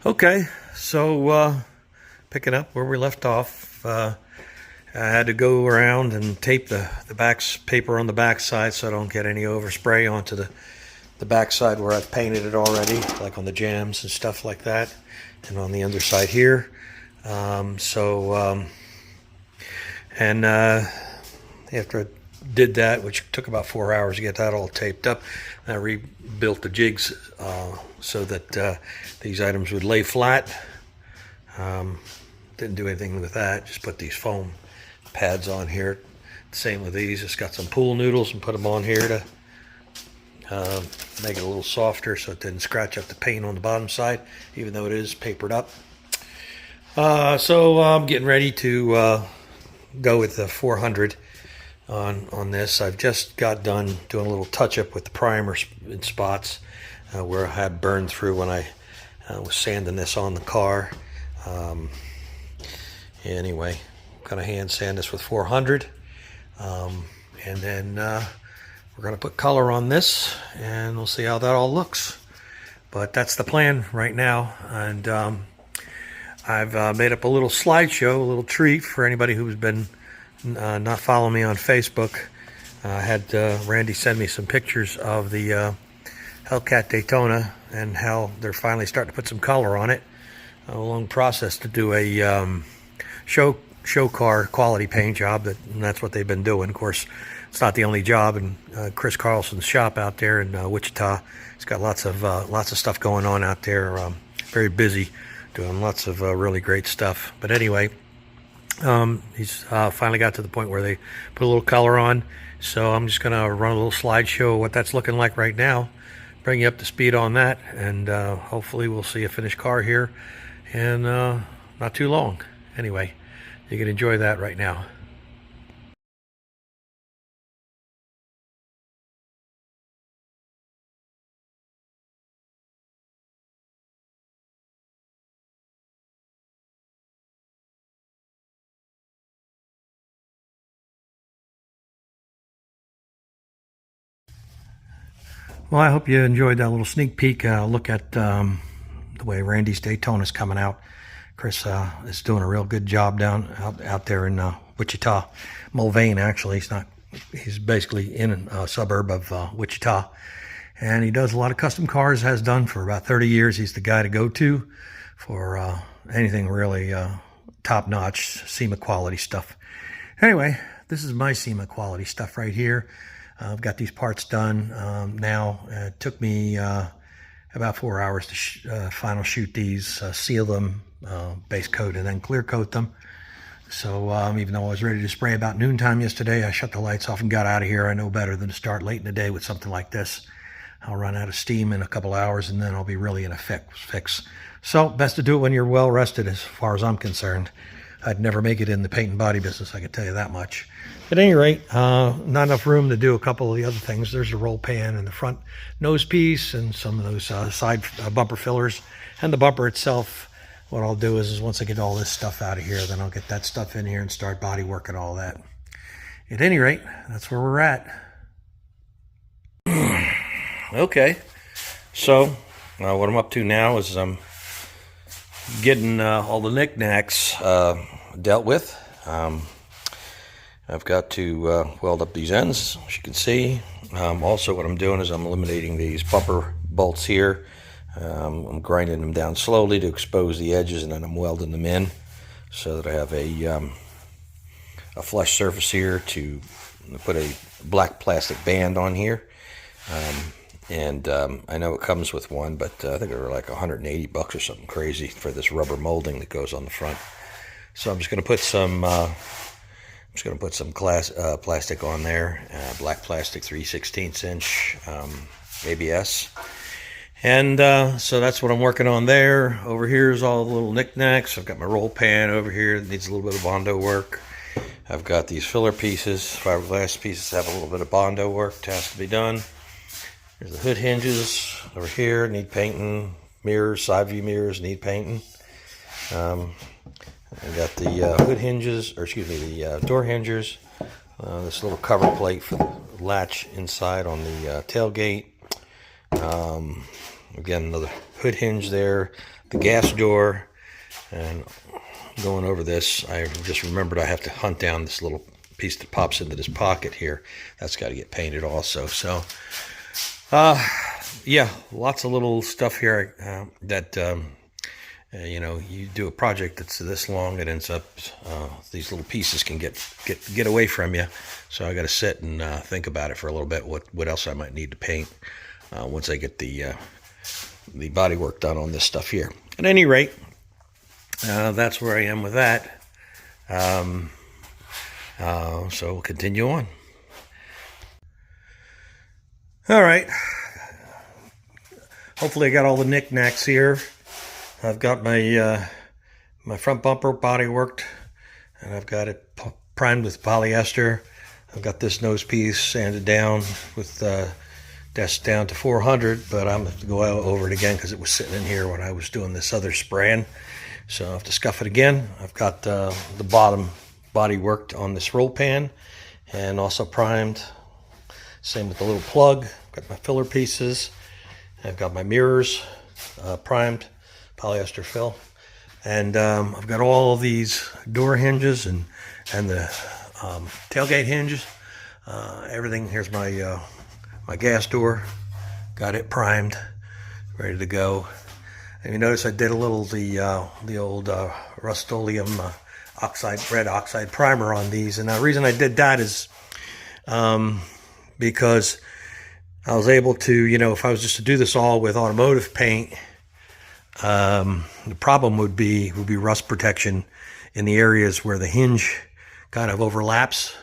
Okay, so picking up where we left off, I had to go around and tape the paper on the back side so I don't get any overspray onto the back side where I've painted it already, like on the jams and stuff like that, and on the underside here. After I did that, which took about 4 hours to get that all taped up, I rebuilt the jigs so that these items would lay flat. Didn't do anything with that, just put these foam pads on here. Same with these, just got some pool noodles and put them on here to make it a little softer so it didn't scratch up the paint on the bottom side, even though it is papered up. So I'm getting ready to go with the 400 on this. I've just got done doing a little touch-up with the primer in spots where I had burned through when I was sanding this on the car. Anyway, I'm going to hand sand this with 400, and then we're going to put color on this, and we'll see how that all looks. But that's the plan right now, and I've made up a little slideshow, a little treat for anybody who's been not following me on Facebook. I had Randy send me some pictures of the Hellcat Daytona and how they're finally starting to put some color on it. A long process to do a show car quality paint job, and that's what they've been doing. Of course, it's not the only job in Chris Carlson's shop out there in Wichita. He's got lots of stuff going on out there. Very busy, doing lots of really great stuff. But anyway, he's finally got to the point where they put a little color on. So I'm just going to run a little slideshow of what that's looking like right now, bring you up to speed on that, and hopefully we'll see a finished car here in not too long. Anyway, you can enjoy that right now. Well, I hope you enjoyed that little sneak peek look at the way Randy's Daytona is coming out. Chris is doing a real good job out there in Wichita. Mulvane, actually. He's basically in a suburb of Wichita. And he does a lot of custom cars, has done for about 30 years. He's the guy to go to for anything really top-notch SEMA quality stuff. Anyway, this is my SEMA quality stuff right here. I've got these parts done now. It took me about 4 hours to final shoot these, seal them, base coat, and then clear coat them. So even though I was ready to spray about noontime yesterday, I shut the lights off and got out of here. I know better than to start late in the day with something like this. I'll run out of steam in a couple hours, and then I'll be really in a fix. So best to do it when you're well rested, as far as I'm concerned. I'd never make it in the paint and body business, I can tell you that much. At any rate, not enough room to do a couple of the other things. There's a roll pan and the front nose piece and some of those side bumper fillers. And the bumper itself, what I'll do is once I get all this stuff out of here, then I'll get that stuff in here and start body work and all that. At any rate, that's where we're at. Okay, so what I'm up to now is I'm getting all the knickknacks dealt with. I've got to weld up these ends, as you can see. Also, what I'm doing is I'm eliminating these bumper bolts here. I'm grinding them down slowly to expose the edges, and then I'm welding them in so that I have a flush surface here to put a black plastic band on here. I know it comes with one, but I think they're like $180 or something crazy for this rubber molding that goes on the front. So I'm just going to put some plastic on there, black plastic 3/16 inch ABS. And so that's what I'm working on there. Over here is all the little knickknacks. I've got my roll pan over here that needs a little bit of Bondo work. I've got these filler pieces, fiberglass pieces, have a little bit of Bondo work that has to be done. There's the hood hinges over here, need painting. Mirrors, side view mirrors need painting. I got the hood hinges, or excuse me, the door hinges. This little cover plate for the latch inside on the tailgate. Again, another hood hinge there, the gas door, and going over this, I just remembered I have to hunt down this little piece that pops into this pocket here. That's got to get painted also. So, yeah, lots of little stuff here that, you know, you do a project that's this long, it ends up, these little pieces can get away from you. So I got to sit and think about it for a little bit, what else I might need to paint once I get the body work done on this stuff here. At any rate, that's where I am with that. So we'll continue on. All right. Hopefully I got all the knickknacks here. I've got my my front bumper body worked, and I've got it primed with polyester. I've got this nose piece sanded down with dust down to 400, but I'm going to have to go over it again because it was sitting in here when I was doing this other spraying. So I have to scuff it again. I've got the bottom body worked on this roll pan and also primed. Same with the little plug. Got my filler pieces. I've got my mirrors primed, polyester fill. And I've got all of these door hinges and the tailgate hinges. Everything. Here's my my gas door. Got it primed, ready to go. And you notice I did a little the old Rust-Oleum red oxide primer on these. And the reason I did that is because I was able to, you know, if I was just to do this all with automotive paint, the problem would be rust protection in the areas where the hinge kind of overlaps.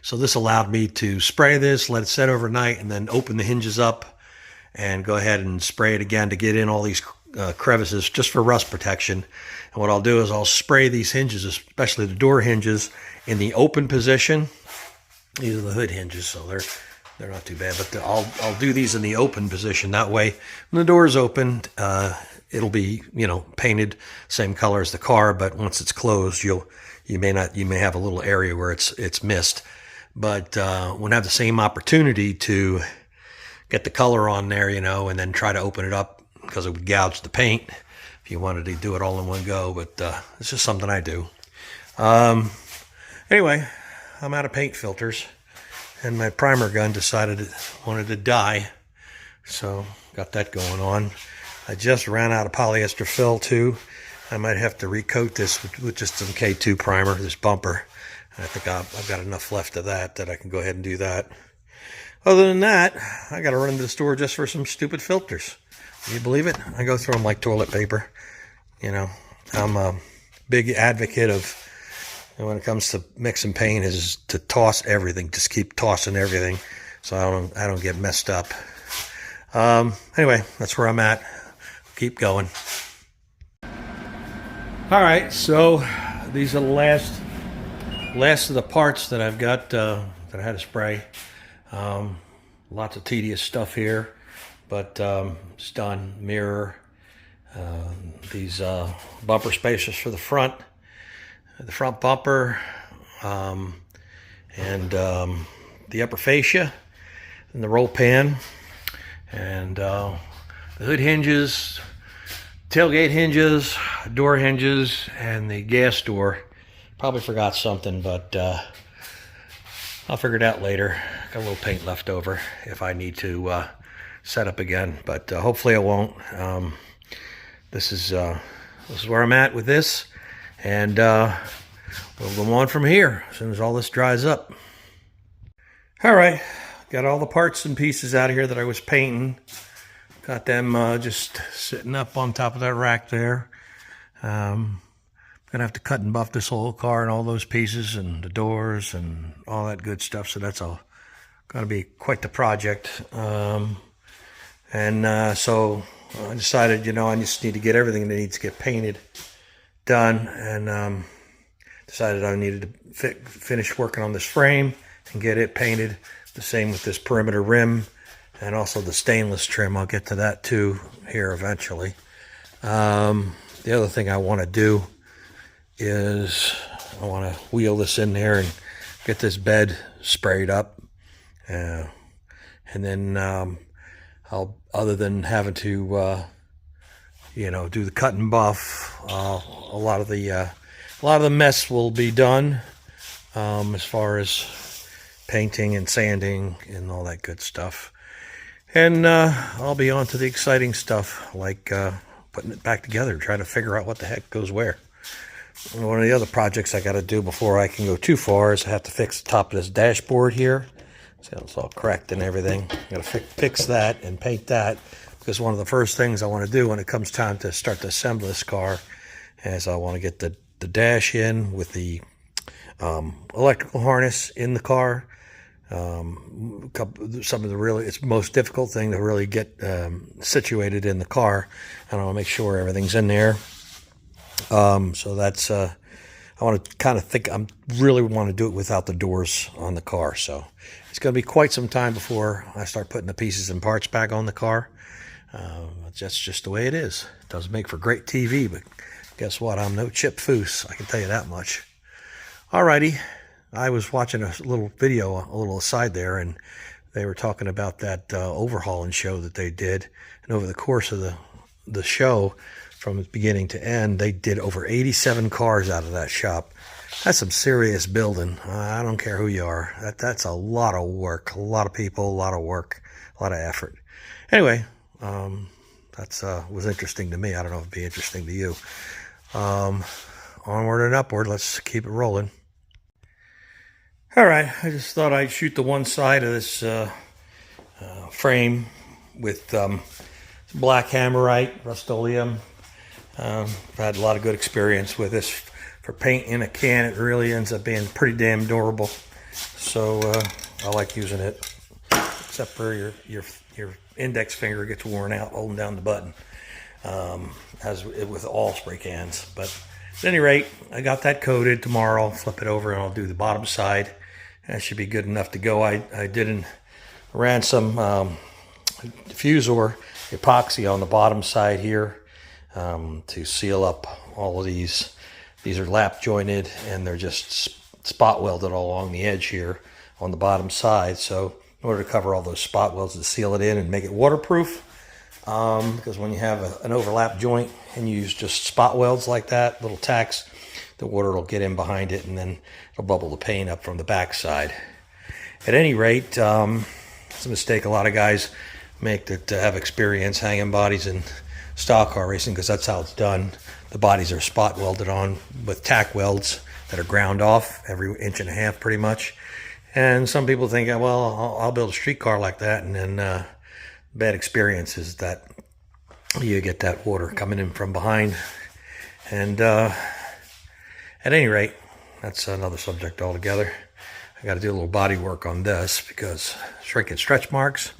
So this allowed me to spray this, let it set overnight, and then open the hinges up and go ahead and spray it again to get in all these crevices just for rust protection. And what I'll do is I'll spray these hinges, especially the door hinges, in the open position. These are the hood hinges, so they're not too bad. But I'll do these in the open position. That way, when the door is opened, it'll be, you know, painted same color as the car. But once it's closed, you may have a little area where it's missed. But we'll have the same opportunity to get the color on there, you know, and then try to open it up because it would gouge the paint if you wanted to do it all in one go. But it's just something I do. Anyway, I'm out of paint filters, and my primer gun decided it wanted to die, so got that going on. I just ran out of polyester fill too. I might have to recoat this with just some K2 primer, this bumper. I think I've got enough left of that I can go ahead and do that. Other than that, I got to run to the store just for some stupid filters. Can you believe it? I go through them like toilet paper. You know, I'm a big advocate of, when it comes to mixing paint, is to toss everything. Just keep tossing everything so I don't get messed up. Anyway, that's where I'm at. Keep going. All right, so these are the last of the parts that I've got that I had to spray. Lots of tedious stuff here, but it's done. Mirror, these bumper spacers for the front bumper, and the upper fascia, and the roll pan, and the hood hinges, tailgate hinges, door hinges, and the gas door. Probably forgot something, but I'll figure it out later. Got a little paint left over if I need to set up again, but hopefully I won't. This is where I'm at with this, and we'll go on from here as soon as all this dries up. All right, got all the parts and pieces out of here that I was painting. Got them just sitting up on top of that rack there. Gonna have to cut and buff this whole car and all those pieces and the doors and all that good stuff. So that's all gonna be quite the project. So I decided, you know, I just need to get everything that needs to get painted done, and decided I needed to finish working on this frame and get it painted. The same with this perimeter rim and also the stainless trim. I'll get to that too here eventually. The other thing I want to do is I want to wheel this in there and get this bed sprayed up, and then I'll, other than having to do the cut and buff. A lot of the mess will be done as far as painting and sanding and all that good stuff. And I'll be on to the exciting stuff, like putting it back together, trying to figure out what the heck goes where. And one of the other projects I got to do before I can go too far is I have to fix the top of this dashboard here. See how it's all cracked and everything. I got to fix that and paint that, because one of the first things I want to do when it comes time to start to assemble this car is I want to get the dash in with the electrical harness in the car. Some of the really, it's most difficult thing to really get situated in the car. And I want to make sure everything's in there. So that's, I want to kind of I really want to do it without the doors on the car. So it's going to be quite some time before I start putting the pieces and parts back on the car. That's just the way it is. It doesn't make for great TV, but guess what? I'm no Chip Foose. I can tell you that much. Alrighty. I was watching a little video, a little aside there, and they were talking about that overhauling show that they did. And over the course of the show, from beginning to end, they did over 87 cars out of that shop. That's some serious building. I don't care who you are. That's a lot of work, a lot of people, a lot of work, a lot of effort. Anyway, that's was interesting to me. I don't know if it'd be interesting to you. Onward and upward. Let's keep it rolling. All right, I just thought I'd shoot the one side of this frame with black hammerite, Rust-Oleum. I've had a lot of good experience with this. For paint in a can, it really ends up being pretty damn durable. So I like using it, except for your index finger gets worn out holding down the button, as with all spray cans. But at any rate, I got that coated. Tomorrow I'll flip it over and I'll do the bottom side. That should be good enough to go. I ran some diffusor epoxy on the bottom side here to seal up all of these. These are lap jointed and they're just spot welded all along the edge here on the bottom side. So in order to cover all those spot welds, to seal it in and make it waterproof, because when you have an overlap joint and you use just spot welds like that, little tacks, the water will get in behind it and then it'll bubble the paint up from the back side. At any rate, it's a mistake a lot of guys make that have experience hanging bodies in stock car racing, because that's how it's done. The bodies are spot welded on with tack welds that are ground off every 1.5 inches pretty much. And some people think, well, I'll build a street car like that, and then bad experience is that you get that water coming in from behind. And at any rate, that's another subject altogether. I got to do a little body work on this because shrinking stretch marks.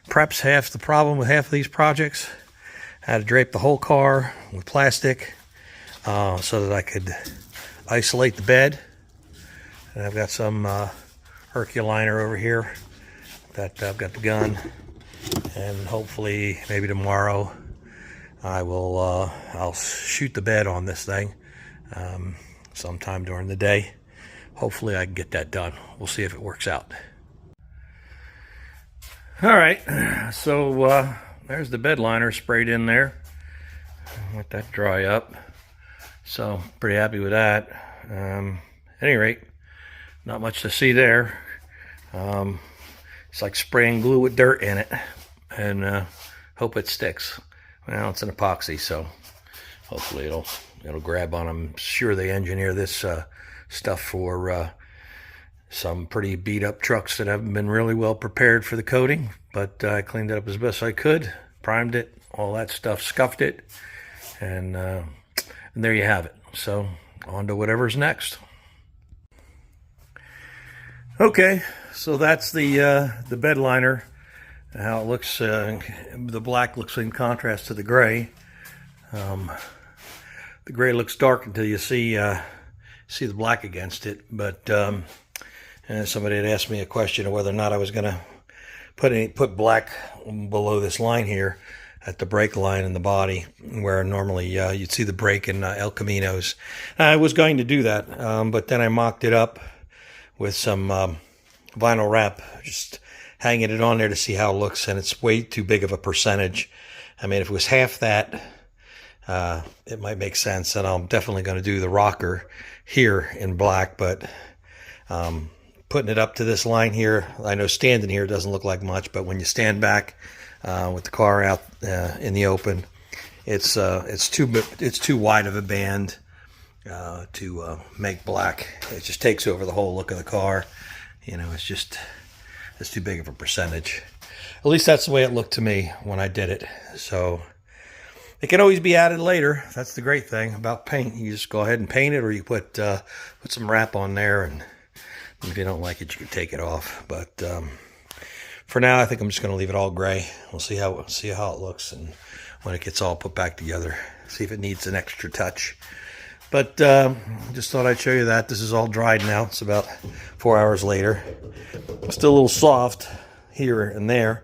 Perhaps half the problem with half of these projects. I had to drape the whole car with plastic so that I could isolate the bed. And I've got some Herculiner over here that I've got the gun. And hopefully, maybe tomorrow, I'll shoot the bed on this thing sometime during the day. Hopefully I can get that done. We'll see if it works out. All right, so there's the bed liner sprayed in there. Let that dry up. So pretty happy with that. At any rate, not much to see there. It's like spraying glue with dirt in it, and hope it sticks. Well, it's an epoxy, so hopefully it'll grab on. I'm sure they engineer this stuff for some pretty beat up trucks that haven't been really well prepared for the coating, but I cleaned it up as best I could, primed it, all that stuff, scuffed it, and there you have it. So on to whatever's next. Okay, so that's the bed liner. How it looks, the black looks in contrast to the gray. The gray looks dark until you see the black against it. But and somebody had asked me a question of whether or not I was going to put black below this line here at the brake line in the body, where normally you'd see the brake in El Caminos. I was going to do that, but then I mocked it up with some vinyl wrap, just hanging it on there to see how it looks, and it's way too big of a percentage. I mean, if it was half that, it might make sense. And I'm definitely going to do the rocker here in black, but putting it up to this line here, I know standing here doesn't look like much, but when you stand back with the car out in the open, it's too wide of a band to make black. It just takes over the whole look of the car. You know, it's too big of a percentage. At least that's the way it looked to me when I did it. So it can always be added later. That's the great thing about paint. You just go ahead and paint it, or you put some wrap on there, and if you don't like it, you can take it off. But for now, I think I'm just going to leave it all gray. We'll see how it looks, and when it gets all put back together, see if it needs an extra touch. But just thought I'd show you that. This is all dried now. It's about 4 hours later. Still a little soft here and there,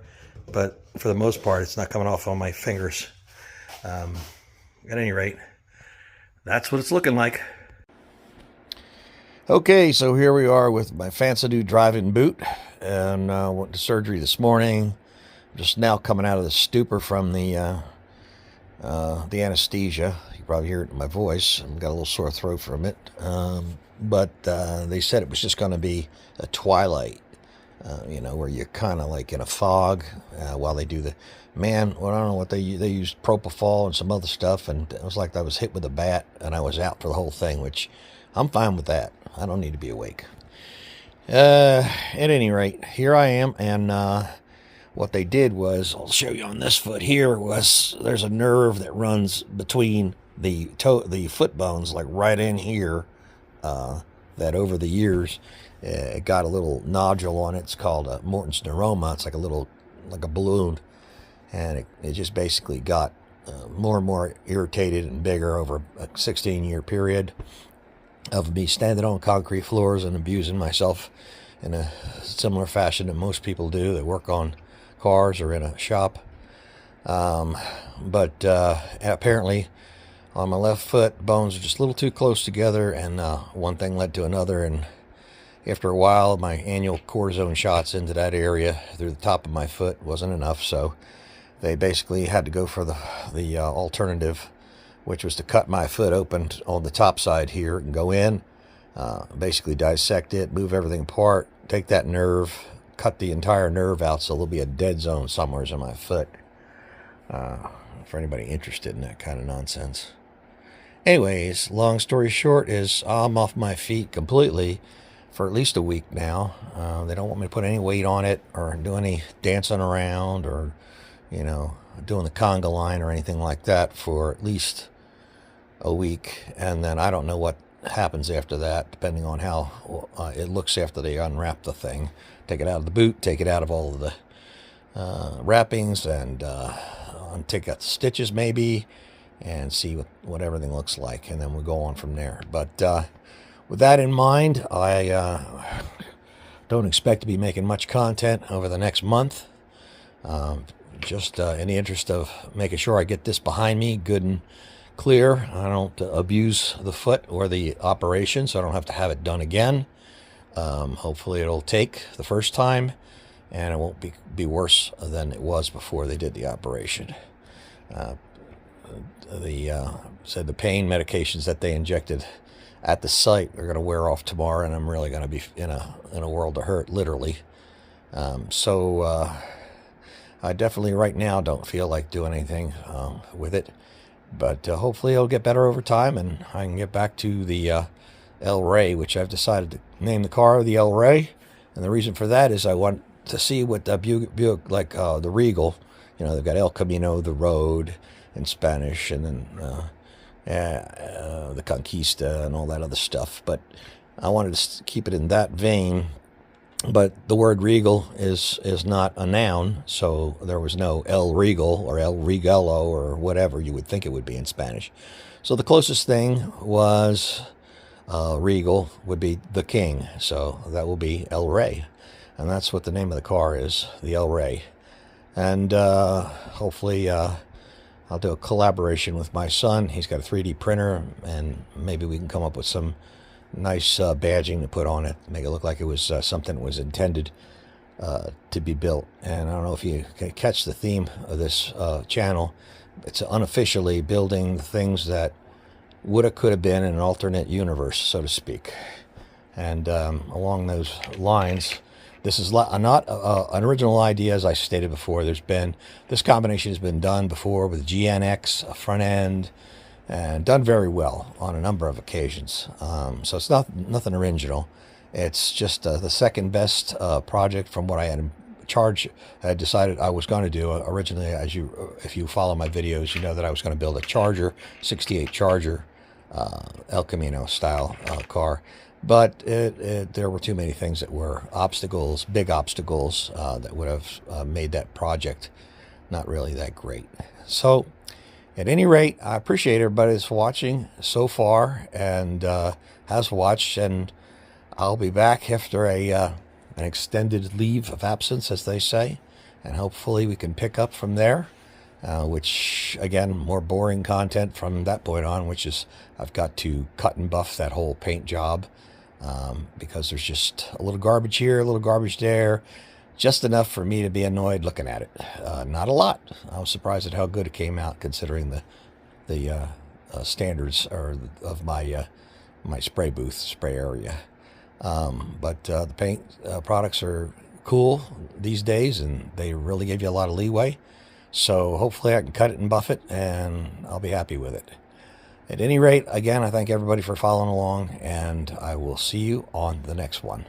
but for the most part, it's not coming off on my fingers. At any rate, that's what it's looking like. Okay, so here we are with my fancy new driving boot, and went to surgery this morning. Just now coming out of the stupor from the anesthesia. You probably hear it in my voice. I've got a little sore throat from it. But they said it was just going to be a twilight, you know, where you're kind of like in a fog while they do the... Man, well, I don't know what they used propofol and some other stuff, and it was like I was hit with a bat and I was out for the whole thing, which I'm fine with that. I don't need to be awake. At any rate, here I am, and what they did was, I'll show you on this foot here, was there's a nerve that runs between the foot bones, like right in here, that over the years, it got a little nodule on it. It's called a Morton's neuroma. It's like a balloon, and it just basically got more and more irritated and bigger over a 16-year period of me standing on concrete floors and abusing myself in a similar fashion that most people do that work on cars or in a shop. But apparently on my left foot, bones are just a little too close together, and one thing led to another, and after a while my annual cortisone shots into that area through the top of my foot wasn't enough, so they basically had to go for the alternative, which was to cut my foot open on the top side here and go in, basically dissect it, move everything apart, take that nerve, cut the entire nerve out, so there'll be a dead zone somewhere in my foot, for anybody interested in that kind of nonsense. Anyways, long story short is I'm off my feet completely for at least a week now. They don't want me to put any weight on it or do any dancing around or, you know, doing the conga line or anything like that for at least a week, and then I don't know what happens after that, depending on how it looks after they unwrap the thing, take it out of the boot, take it out of all of the wrappings, and take out the stitches maybe, and see what everything looks like, and then we'll go on from there. But with that in mind, I don't expect to be making much content over the next month. Just in the interest of making sure I get this behind me good and clear. I don't abuse the foot or the operation, so I don't have to have it done again. Hopefully it'll take the first time, and it won't be worse than it was before they did the operation. Said the pain medications that they injected at the site are going to wear off tomorrow, and I'm really going to be in a world of hurt, literally. So I definitely right now don't feel like doing anything with it, but hopefully it'll get better over time, and I can get back to the El Rey, which I've decided to name the car the El Rey. And the reason for that is I want to see what the Buick, like the Regal, you know, they've got El Camino, the road in Spanish, and then the Conquista and all that other stuff. But I wanted to keep it in that vein. But the word Regal is not a noun, so there was no El Regal or El Regalo or whatever you would think it would be in Spanish. So the closest thing was Regal would be the king, so that will be El Rey. And that's what the name of the car is, the El Rey. And hopefully I'll do a collaboration with my son. He's got a 3D printer, and maybe we can come up with some nice badging to put on it, make it look like it was something that was intended to be built. And I don't know if you can catch the theme of this channel. it's unofficially building things that woulda, coulda been in an alternate universe, so to speak. And along those lines, this is not an original idea, as I stated before. This combination has been done before with GNX, a front end, and done very well on a number of occasions. So it's nothing original. It's just the second best project from what I had decided I was going to do. Originally, if you follow my videos, you know that I was going to build a Charger, 68 Charger, El Camino style car. But there were too many things that were obstacles, big obstacles, that would have made that project not really that great. So, at any rate, I appreciate everybody that's watching so far and has watched. And I'll be back after an extended leave of absence, as they say. And hopefully we can pick up from there. Which, again, more boring content from that point on, which is I've got to cut and buff that whole paint job because there's just a little garbage here, a little garbage there, just enough for me to be annoyed looking at it. Not a lot. I was surprised at how good it came out considering the standards of my spray area. But the paint products are cool these days, and they really give you a lot of leeway. So hopefully I can cut it and buff it, and I'll be happy with it. At any rate, again, I thank everybody for following along, and I will see you on the next one.